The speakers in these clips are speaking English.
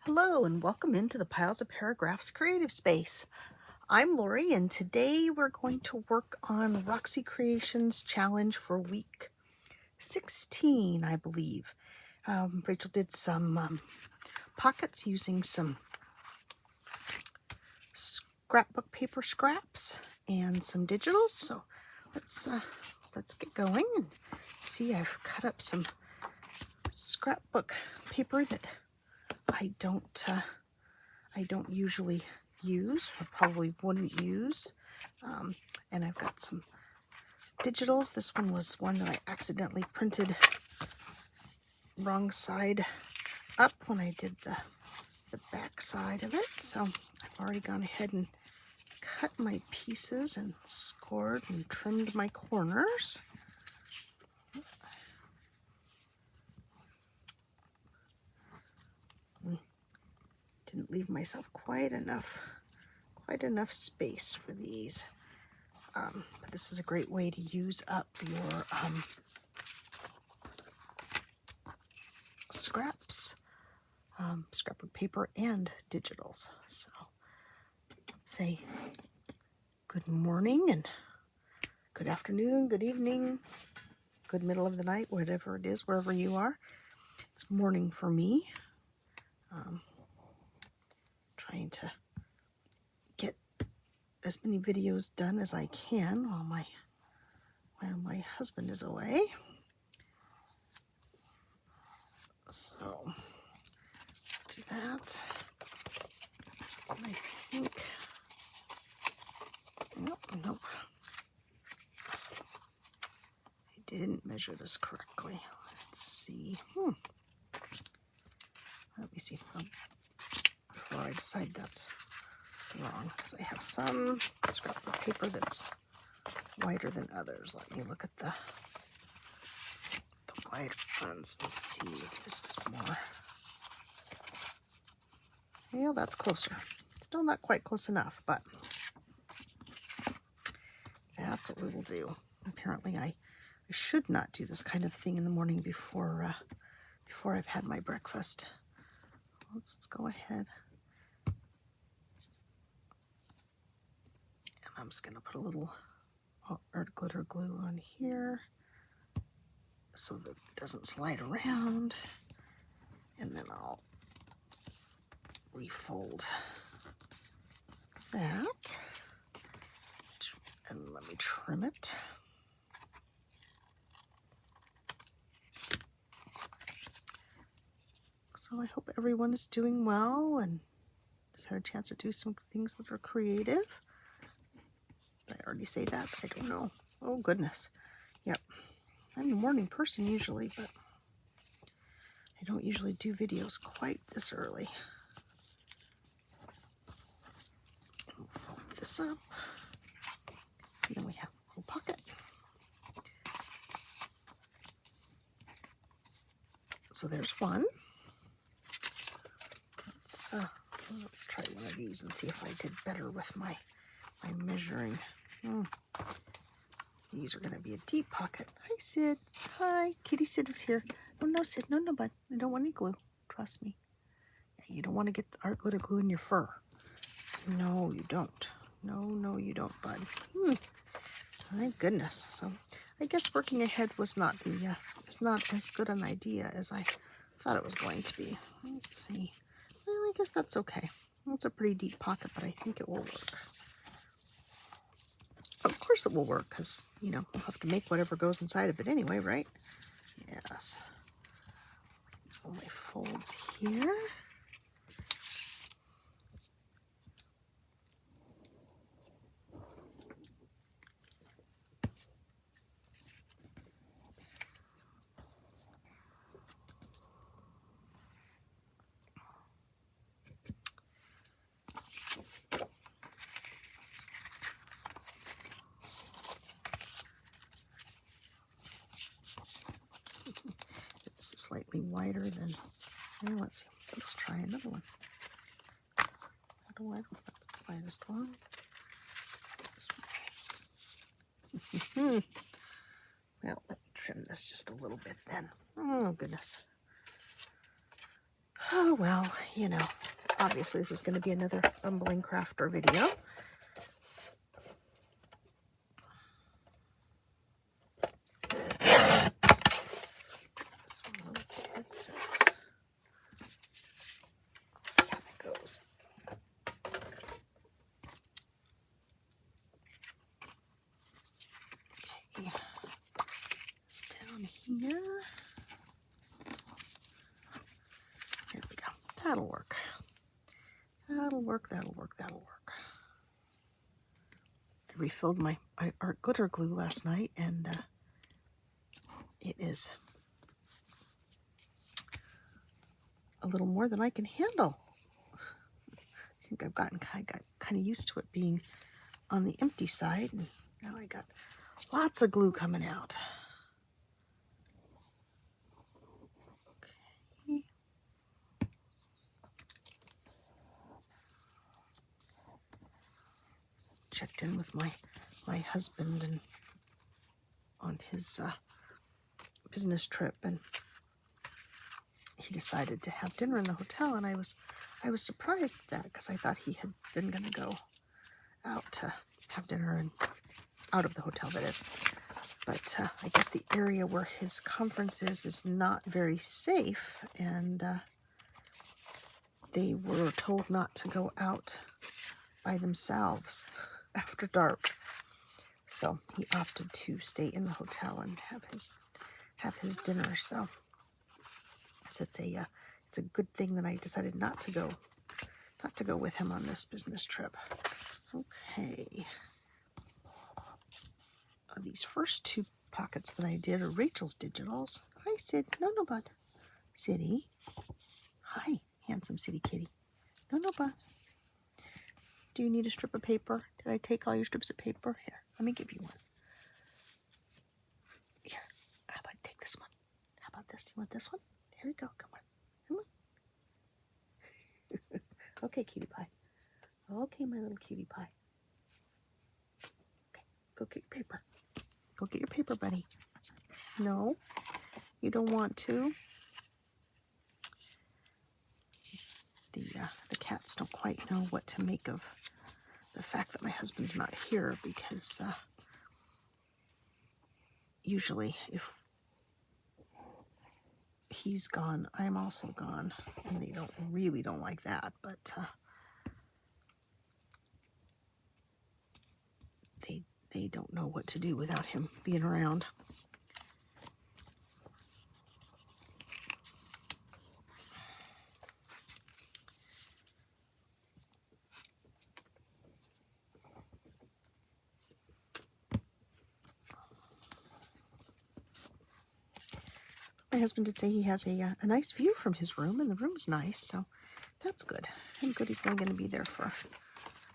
Hello and welcome into the Piles of Paragraphs creative space. I'm Lori and today we're going to work on Roxy Creations challenge for week 16, I believe. Rachel did some pockets using some scrapbook paper scraps and some digitals. So let's get going and see. I've cut up some scrapbook paper that I don't usually use, or probably wouldn't use. And I've got some digitals. This one was one that I accidentally printed wrong side up when I did the back side of it. So I've already gone ahead and cut my pieces and scored and trimmed my corners. Didn't leave myself quite enough space for these. But this is a great way to use up your scraps, scrapbook paper and digitals. So let's say good morning and good afternoon, good evening, good middle of the night, whatever it is, wherever you are. It's morning for me. Trying to get as many videos done as I can while my husband is away. So do that. And I think nope. I didn't measure this correctly. Let's see. Let me see before I decide that's wrong, because I have some scrapbook paper that's wider than others. Let me look at the wider ones and see if this is more. Well, that's closer. Still not quite close enough, but that's what we will do. Apparently I should not do this kind of thing in the morning before I've had my breakfast. Let's go ahead. And I'm just going to put a little art glitter glue on here so that it doesn't slide around. And then I'll refold that. And let me trim it. So I hope everyone is doing well and has had a chance to do some things that are creative. Did I already say that? I don't know. Oh, goodness. Yep. I'm a morning person usually, but I don't usually do videos quite this early. We'll fold this up. And then we have a little pocket. So there's one. Let's try one of these and see if I did better with my measuring. These are going to be a deep pocket. Hi, Sid. Hi. Kitty Sid is here. Oh, no, Sid. No, bud. I don't want any glue. Trust me. Yeah, you don't want to get the art glitter glue in your fur. No, you don't. No, you don't, bud. My goodness. So I guess working ahead was not it's not as good an idea as I thought it was going to be. Let's see. Well, I guess that's okay. It's a pretty deep pocket, but I think it will work. Of course it will work, because, we'll have to make whatever goes inside of it anyway, right? Yes. All my folds here. This is slightly wider than, let's see, let's try another one. That's the widest one. This one. Well, let me trim this just a little bit then. Oh, goodness. Oh, well, you know, obviously this is going to be another bumbling crafter video. This one a little bit. Let's see how that goes. Okay, it's down here. Here we go. That'll work. That'll work, that'll work, that'll work. I refilled my art glitter glue last night, and it is a little more than I can handle. I think I got kind of used to it being on the empty side, and now I got lots of glue coming out. Okay. Checked in with my husband and on his business trip, and he decided to have dinner in the hotel, and I was surprised at that, because I thought he had been going to go out to have dinner, and out of the hotel, that is. But I guess the area where his conference is not very safe, and they were told not to go out by themselves after dark. So he opted to stay in the hotel and have his dinner. So it's a good thing that I decided not to go with him on this business trip. Okay. These first two pockets that I did are Rachel's digitals. Hi, Sid. No, bud. Siddy. Hi, handsome Siddy kitty. No, bud. Do you need a strip of paper? Did I take all your strips of paper? Here, let me give you one. Here, how about take this one? How about this? Do you want this one? Here we go. Come on. Okay, cutie pie. Okay, my little cutie pie. Okay, go get your paper. Go get your paper, buddy. No, you don't want to. The cats don't quite know what to make of the fact that my husband's not here, because usually if he's gone, I'm also gone, and they really don't like that. But they don't know what to do without him being around. My husband did say he has a nice view from his room, and the room's nice, so that's good. And good, he's only going to be there for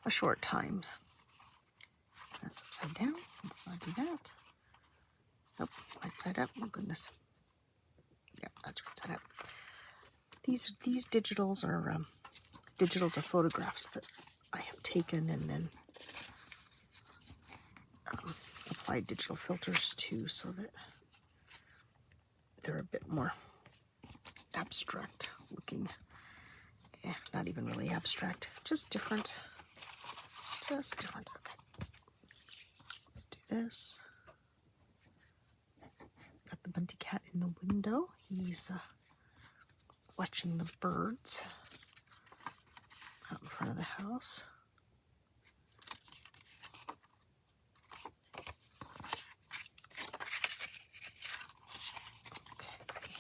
a short time. That's upside down. Let's not do that. Nope, right side up. Oh, goodness. Yeah, that's right side up. These digitals are digitals of photographs that I have taken and then applied digital filters to, so that they're a bit more abstract looking. Not even really abstract, just different. Just different. Okay. Let's do this. Got the Bunty cat in the window. He's watching the birds out in front of the house. Okay.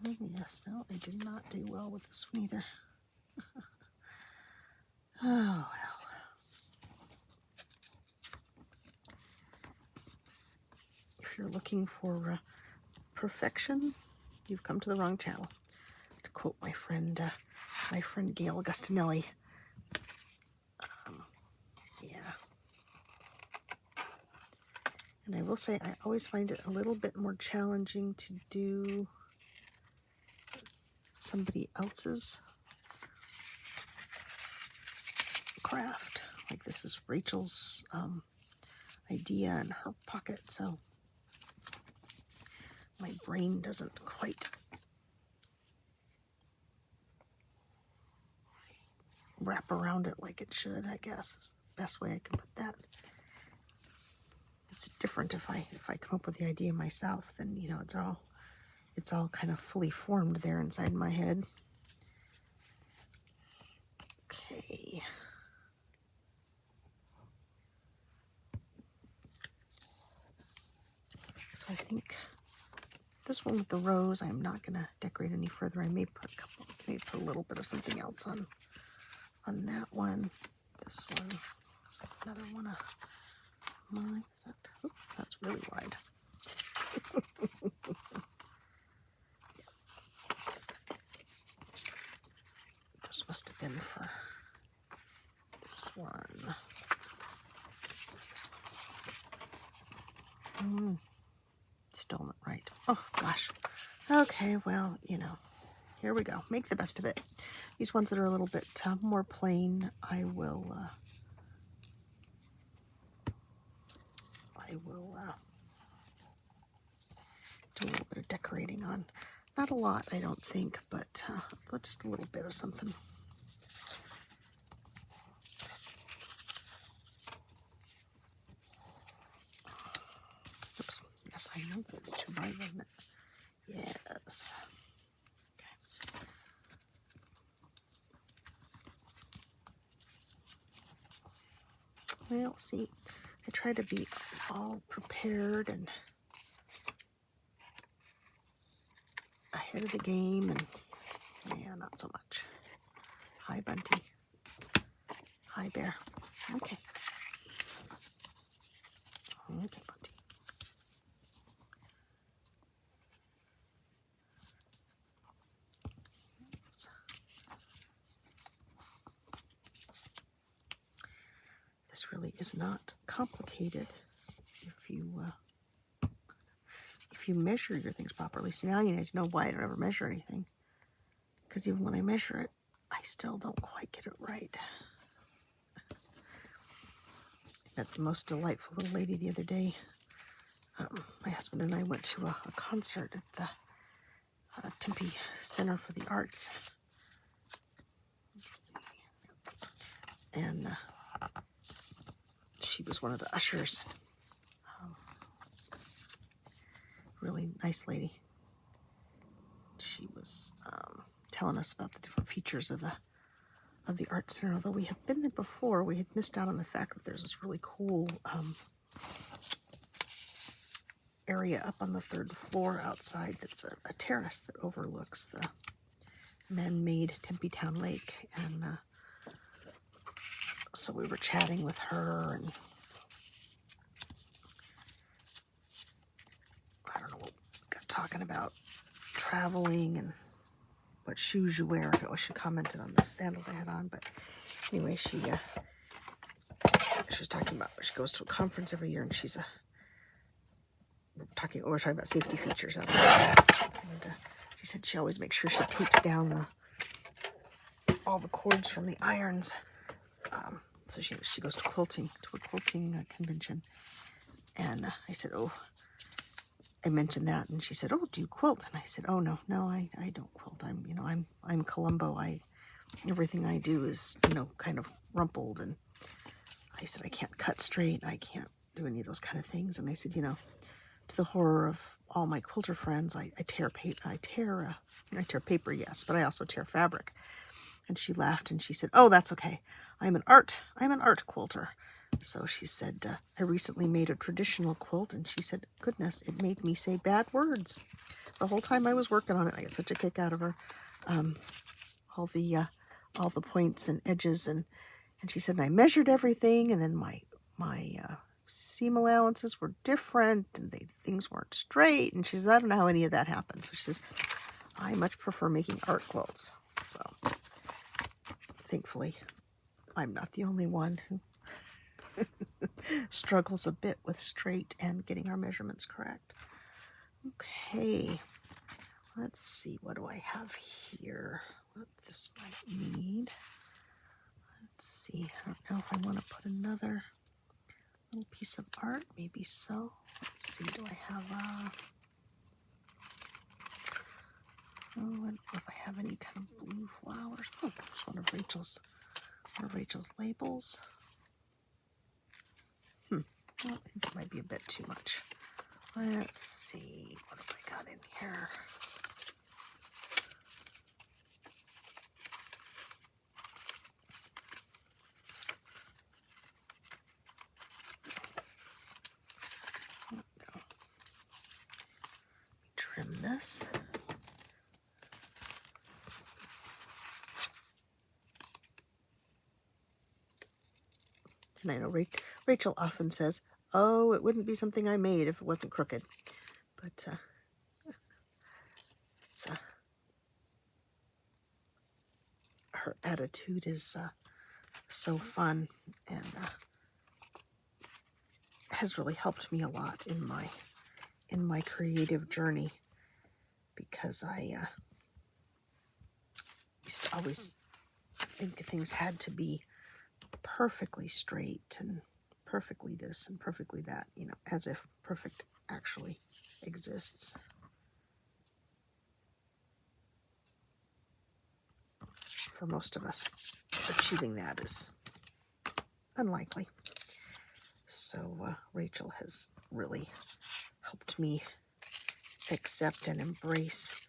Oh, yes, no, I did not do well with this one either. Oh, well. If you're looking for perfection, you've come to the wrong channel. To quote my friend Gail Agustinelli. Yeah. And I will say, I always find it a little bit more challenging to do somebody else's craft. Like, this is Rachel's idea in her pocket, so my brain doesn't quite wrap around it like it should, I guess, is the best way I can put that. It's different if I come up with the idea myself, then, you know, it's all kind of fully formed there inside my head. Okay. So I think this one with the rose, I'm not going to decorate any further. I may put a little bit of something else on that one. This one. This is another one of mine. Is that? Oops, that's really wide. This must have been for this one. This one. Still not right. Oh, gosh. Okay, well, you know, here we go. Make the best of it. These ones that are a little bit more plain, I will do a little bit of decorating on. Not a lot, I don't think, but just a little bit of something. Oops. Yes, I know that was too bright, wasn't it? Yes. Okay. Well, see, I try to be all prepared and ahead of the game, and yeah, not so much. Hi, Bunty. Hi, Bear. Okay. Okay, Bunty. This really is not complicated if you measure your things properly. See, now you guys know why I don't ever measure anything. Because even when I measure it, I still don't quite get it right. I met the most delightful little lady the other day. My husband and I went to a concert at the Tempe Center for the Arts. Let's see. And she was one of the ushers. Really nice lady. She was telling us about the different features of the art center. Although we have been there before, we had missed out on the fact that there's this really cool area up on the 3rd floor outside that's a terrace that overlooks the man-made Tempe Town Lake. And so we were chatting with her, and I don't know what we got talking about, traveling and what shoes you wear. She commented on the sandals I had on, but anyway, she was talking about, she goes to a conference every year, and we're talking about safety features. That's what it is. And she said she always makes sure she tapes down all the cords from the irons. So she goes to a quilting convention, and I said, oh, I mentioned that, and she said, oh, do you quilt? And I said, oh, no, I don't quilt. I'm Columbo. Everything I do is, kind of rumpled. And I said, I can't cut straight. I can't do any of those kind of things. And I said, to the horror of all my quilter friends, I tear paper, yes, but I also tear fabric. And she laughed and she said, oh, that's okay. I'm an art quilter. So she said, I recently made a traditional quilt, and she said, goodness, it made me say bad words the whole time I was working on it. I got such a kick out of her. All the points and edges, and she said, and I measured everything, and then my seam allowances were different, and things weren't straight. And she says, I don't know how any of that happened. So she says, I much prefer making art quilts. So thankfully, I'm not the only one who struggles a bit with straight and getting our measurements correct. Okay, let's see, what do I have here? What this might need. Let's see, I don't know if I want to put another little piece of art, maybe so. Let's see, do I have I don't know if I have any kind of blue flowers. Oh, there's one of Rachel's More Rachel's labels. I think it might be a bit too much. Let's see, what have I got in here? There we go. Trim this. And I know Rachel often says, oh, it wouldn't be something I made if it wasn't crooked. But her attitude is so fun and has really helped me a lot in my creative journey, because I used to always think things had to be perfectly straight and perfectly this and perfectly that, you know, as if perfect actually exists. For most of us, achieving that is unlikely. So Rachel has really helped me accept and embrace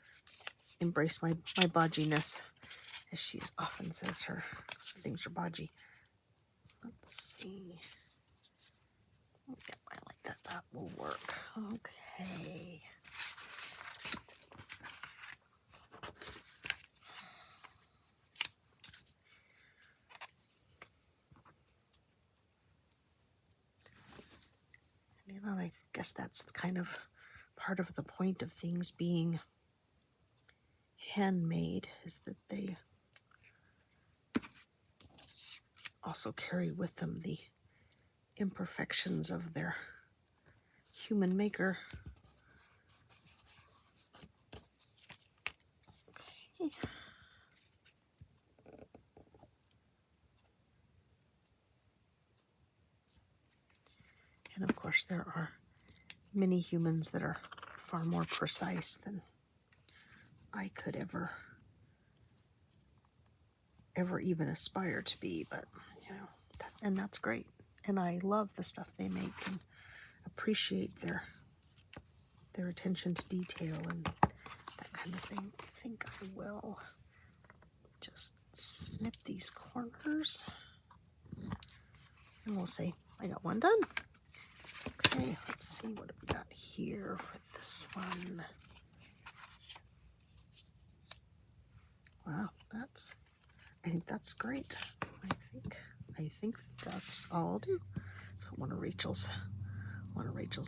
my bodginess, as she often says her things are bodgy. Let's see. Yep, I like that. That will work. Okay. You know, I guess that's kind of part of the point of things being handmade, is that they also carry with them the imperfections of their human maker. Okay. And of course, there are many humans that are far more precise than I could ever even aspire to be. But, you know, and that's great. And I love the stuff they make and appreciate their attention to detail and that kind of thing. I think I will just snip these corners and we'll see. I got one done. Okay, let's see what we got here for this one. Wow, I think that's great. I think that's all I'll do. One of Rachel's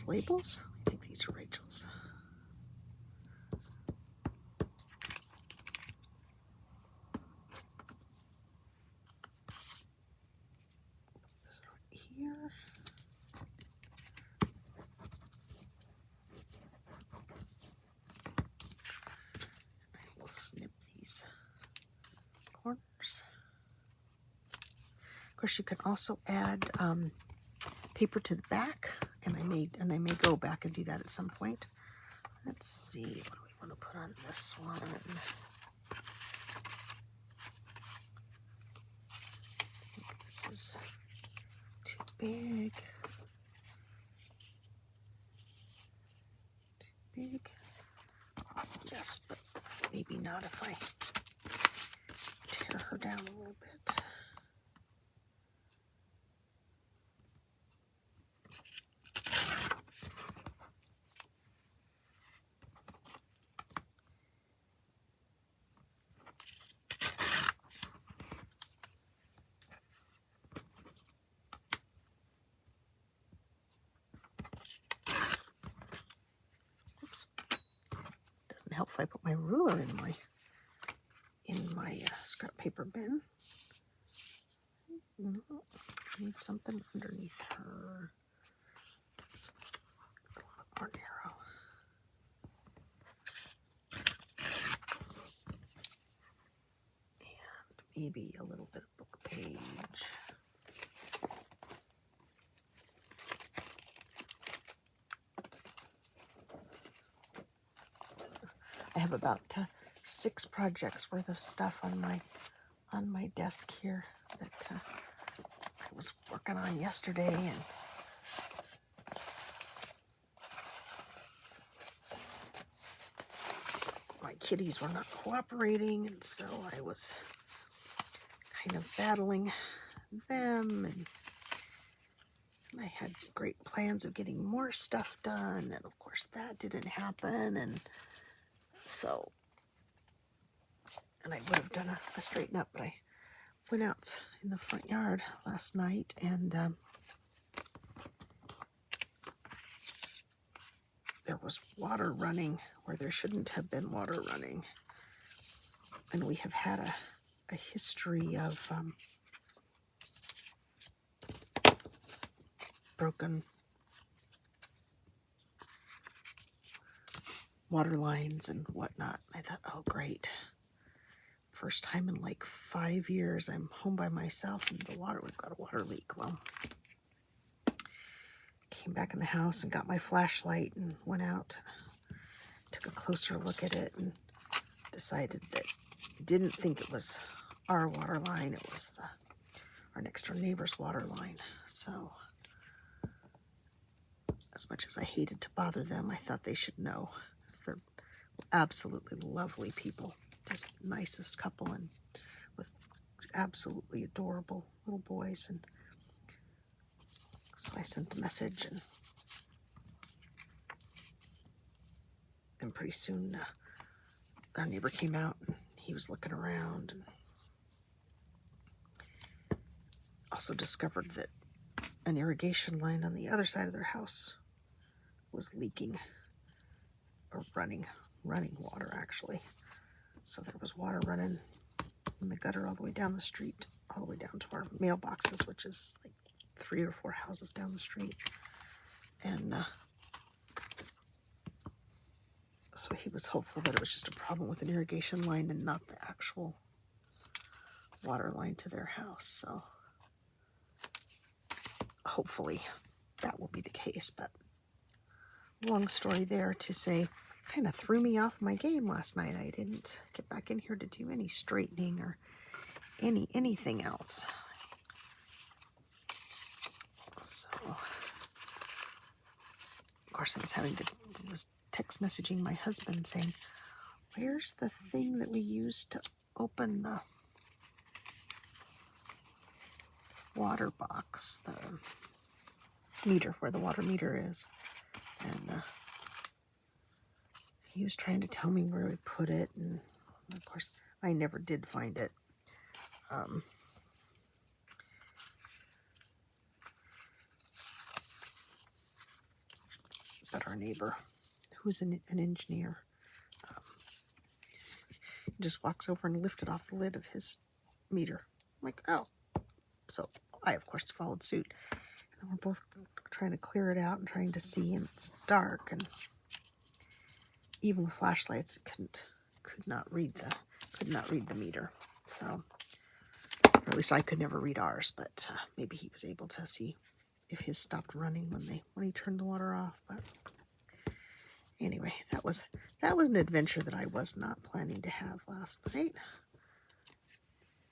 labels. I think these are Rachel's. This right here. I will snip these corners. Of course, you can also add paper to the back, and I may go back and do that at some point. Let's see, what do we want to put on this one? I think this is too big. Too big. Yes, but maybe not if I tear her down a little bit. Help if I put my ruler in my scrap paper bin. No, I need something underneath her. It's a little bit more narrow. And maybe a little bit of book page. I have about 6 projects worth of stuff on my on my desk here that I was working on yesterday, and my kitties were not cooperating, and so I was kind of battling them, and I had great plans of getting more stuff done, and of course that didn't happen, and so, and I would have done a straighten up, but I went out in the front yard last night, and there was water running where there shouldn't have been water running, and we have had a history of broken water lines and whatnot. I thought, oh great, first time in like 5 years I'm home by myself and we've got a water leak. Well, came back in the house and got my flashlight and went out, took a closer look at it, and decided that didn't think it was our water line, it was our next door neighbor's water line. So as much as I hated to bother them, I thought they should know. They're absolutely lovely people, just the nicest couple, and with absolutely adorable little boys. And so I sent the message, and pretty soon our neighbor came out, and he was looking around, and also discovered that an irrigation line on the other side of their house was leaking, or running water actually. So there was water running in the gutter all the way down the street, all the way down to our mailboxes, which is like 3 or 4 houses down the street. And so he was hopeful that it was just a problem with an irrigation line and not the actual water line to their house. So hopefully that will be the case. But long story there to say, kind of threw me off my game last night. I didn't get back in here to do any straightening or anything else. So, of course, I was text messaging my husband saying, where's the thing that we used to open the water box, the meter, where the water meter is? And he was trying to tell me where we put it, and of course I never did find it. But our neighbor, who's an engineer, just walks over and lifted off the lid of his meter. I'm like, oh. So I, of course, followed suit. And we're both trying to clear it out and trying to see, and it's dark, and even with flashlights, it could not read the meter. So, or at least I could never read ours, but maybe he was able to see if his stopped running when he turned the water off. But anyway, that was an adventure that I was not planning to have last night.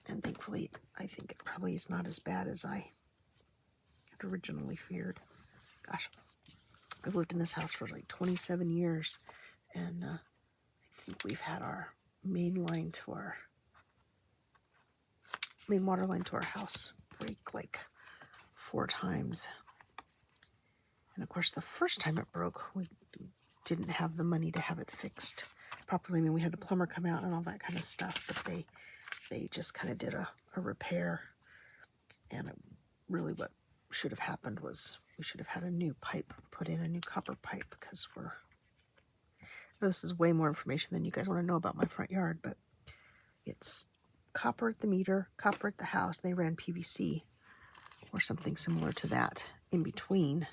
And thankfully, I think it probably is not as bad as I had originally feared. Gosh, I've lived in this house for like 27 years, and I think we've had our main water line to our house break like 4 times. And of course, the first time it broke, we didn't have the money to have it fixed properly. I mean, we had the plumber come out and all that kind of stuff, but they just kind of did a repair. And really what should have happened was we should have had a new pipe put in, a new copper pipe, because this is way more information than you guys want to know about my front yard, but it's copper at the meter, copper at the house. They ran PVC or something similar to that in between,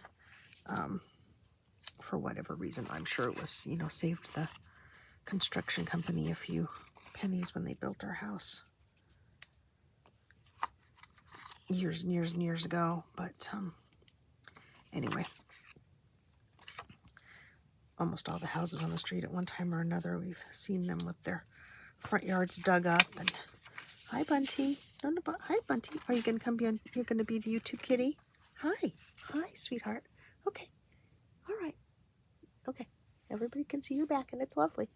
for whatever reason. I'm sure it was, saved the construction company a few pennies when they built our house years and years and years ago. But anyway, almost all the houses on the street at one time or another, we've seen them with their front yards dug up, and Hi, Bunty. No, no, hi, Bunty. Are you gonna come be on? You're gonna be the YouTube kitty. Hi, hi, sweetheart. Okay, all right. Okay, everybody can see your back, and it's lovely.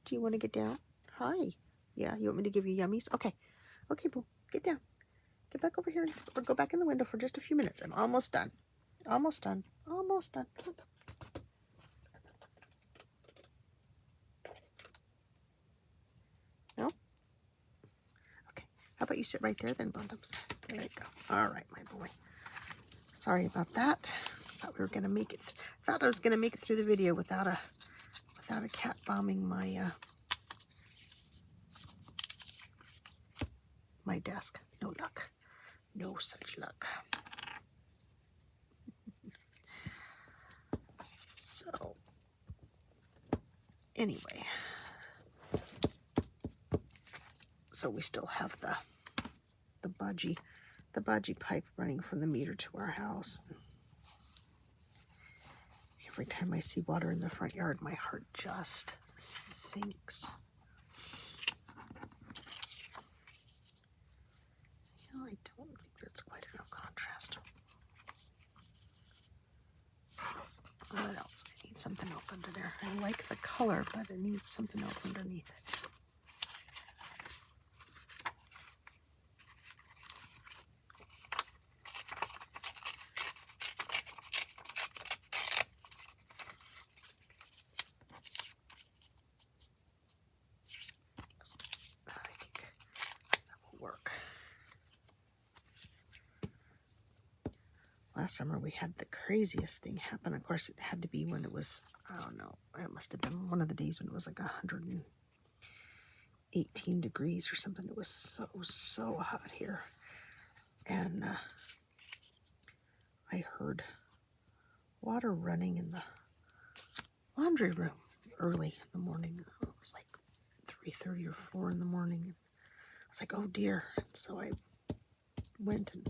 Do you want to get down? Hi. Yeah, you want me to give you yummies? Okay, okay, boo. Get down. Get back over here, or go back in the window for just a few minutes. I'm almost done. Almost done. Almost done. Come on. No? Okay. How about you sit right there then, Bundums? There you go. All right, my boy. Sorry about that. Thought we were gonna make it. Thought I was gonna make it through the video without a cat bombing my my desk. No luck. No such luck. So anyway, so we still have the budgie pipe running from the meter to our house. Every time I see water in the front yard, my heart just sinks. You know, I don't think that's quite enough contrast. What else? I need something else under there. I like the color, but it needs something else underneath it. I think that will work. Last summer we had the craziest thing happen. Of course, it had to be when it was, I don't know, it must have been one of the days when it was like 118 degrees or something. It was so hot here. And I heard water running in the laundry room early in the morning. It was like 3:30 or 4 in the morning. I was like, oh dear. So I went, and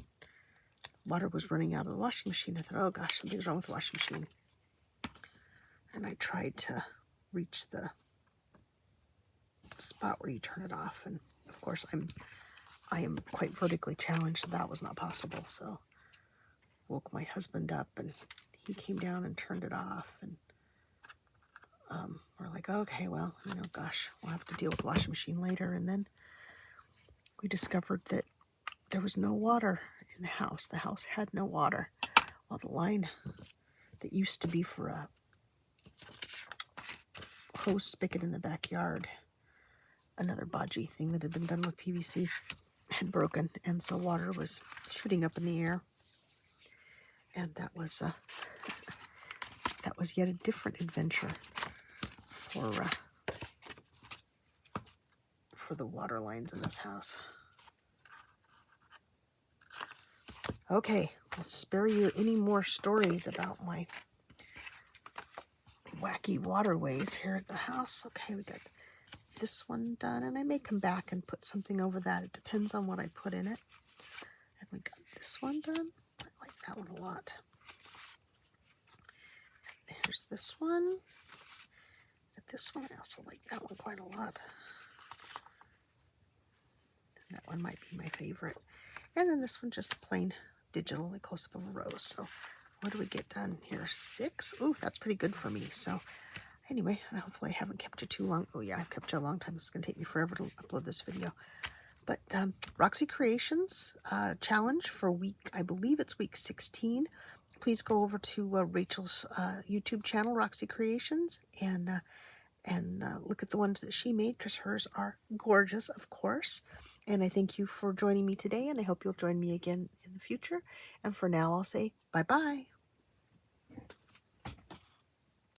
water was running out of the washing machine. I thought, oh gosh, something's wrong with the washing machine. And I tried to reach the spot where you turn it off. And of course, I am quite vertically challenged. That was not possible. So woke my husband up, and he came down and turned it off. And we're like, okay, well, you know, gosh, we'll have to deal with the washing machine later. And then we discovered that there was no water in the house. The house had no water. Well, the line that used to be for a hose spigot in the backyard, another bodgy thing that had been done with PVC, had broken, and so water was shooting up in the air. And that was yet a different adventure for the water lines in this house. Okay, I'll spare you any more stories about my wacky waterways here at the house. Okay, we got this one done, and I may come back and put something over that. It depends on what I put in it. And we got this one done. I like that one a lot. And here's this one. And this one, I also like that one quite a lot. And that one might be my favorite. And then this one, just plain digital, like close-up of a rose. So what do we get done here? 6? Ooh, that's pretty good for me. So anyway, hopefully I haven't kept you too long. Oh yeah, I've kept you a long time. It's going to take me forever to upload this video. But Roxy Creations challenge for week, I believe it's week 16. Please go over to Rachel's YouTube channel, Roxy Creations, and look at the ones that she made, because hers are gorgeous, of course. And I thank you for joining me today, and I hope you'll join me again in the future. And for now, I'll say bye-bye.